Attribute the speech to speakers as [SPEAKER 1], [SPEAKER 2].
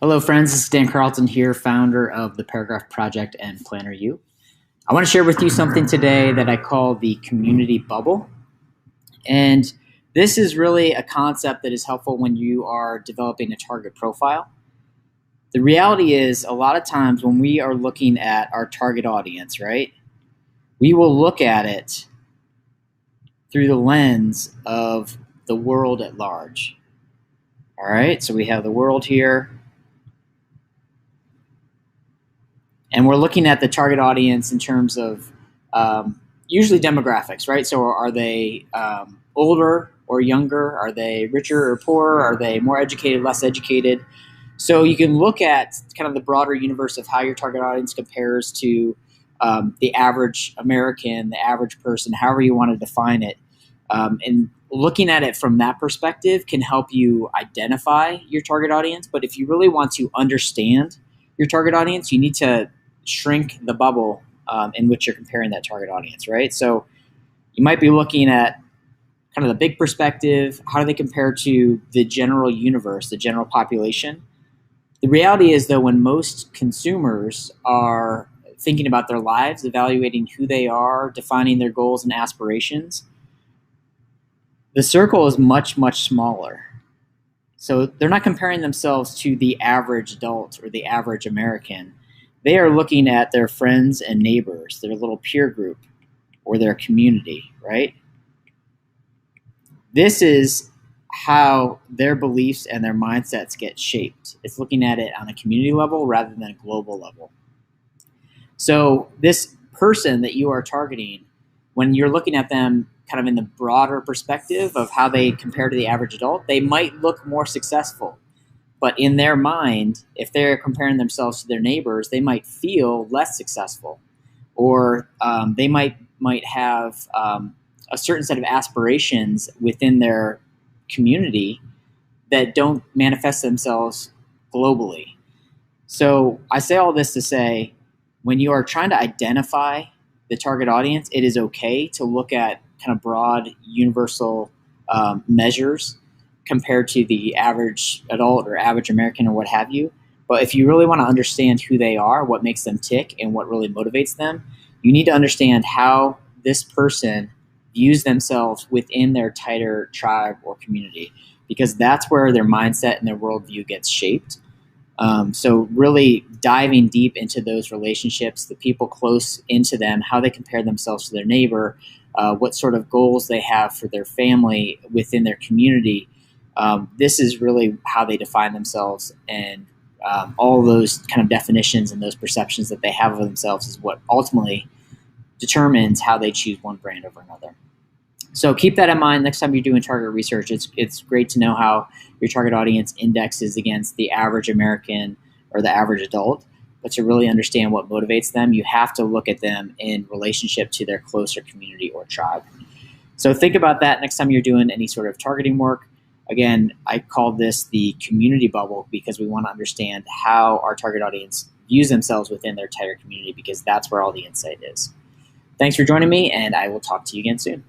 [SPEAKER 1] Hello, friends. This is Dan Carlton here, founder of the Paragraph Project and Planner U. I want to share with you something today that I call the community bubble. And this is really a concept that is helpful when you are developing a target profile. The reality is, a lot of times when we are looking at our target audience, right, we will look at it through the lens of the world at large. All right, so we have the world here. And we're looking at the target audience in terms of usually demographics, right? So are they older or younger? Are they richer or poorer? Are they more educated, less educated? So you can look at kind of the broader universe of how your target audience compares to the average American, the average person, however you want to define it. And looking at it from that perspective can help you identify your target audience. But if you really want to understand your target audience, you need to shrink the bubble in which you're comparing that target audience, right? So you might be looking at kind of the big perspective. How do they compare to the general universe, the general population? The reality is, though, when most consumers are thinking about their lives, evaluating who they are, defining their goals and aspirations, the circle is much, much smaller. So they're not comparing themselves to the average adult or the average American. They are looking at their friends and neighbors, their little peer group, or their community, right? This is how their beliefs and their mindsets get shaped. It's looking at it on a community level rather than a global level. So this person that you are targeting, when you're looking at them kind of in the broader perspective of how they compare to the average adult, they might look more successful. But in their mind, if they're comparing themselves to their neighbors, they might feel less successful, or they might have a certain set of aspirations within their community that don't manifest themselves globally. So I say all this to say, when you are trying to identify the target audience, it is okay to look at kind of broad, universal measures compared to the average adult or average American or what have you. But if you really want to understand who they are, what makes them tick, and what really motivates them, you need to understand how this person views themselves within their tighter tribe or community, because that's where their mindset and their worldview gets shaped. So really diving deep into those relationships, the people close into them, how they compare themselves to their neighbor, what sort of goals they have for their family within their community. This is really how they define themselves, and all those kind of definitions and those perceptions that they have of themselves is what ultimately determines how they choose one brand over another. So keep that in mind next time you're doing target research. It's great to know how your target audience indexes against the average American or the average adult, but to really understand what motivates them, you have to look at them in relationship to their closer community or tribe. So think about that next time you're doing any sort of targeting work. Again, I call this the community bubble because we want to understand how our target audience views themselves within their tighter community, because that's where all the insight is. Thanks for joining me, and I will talk to you again soon.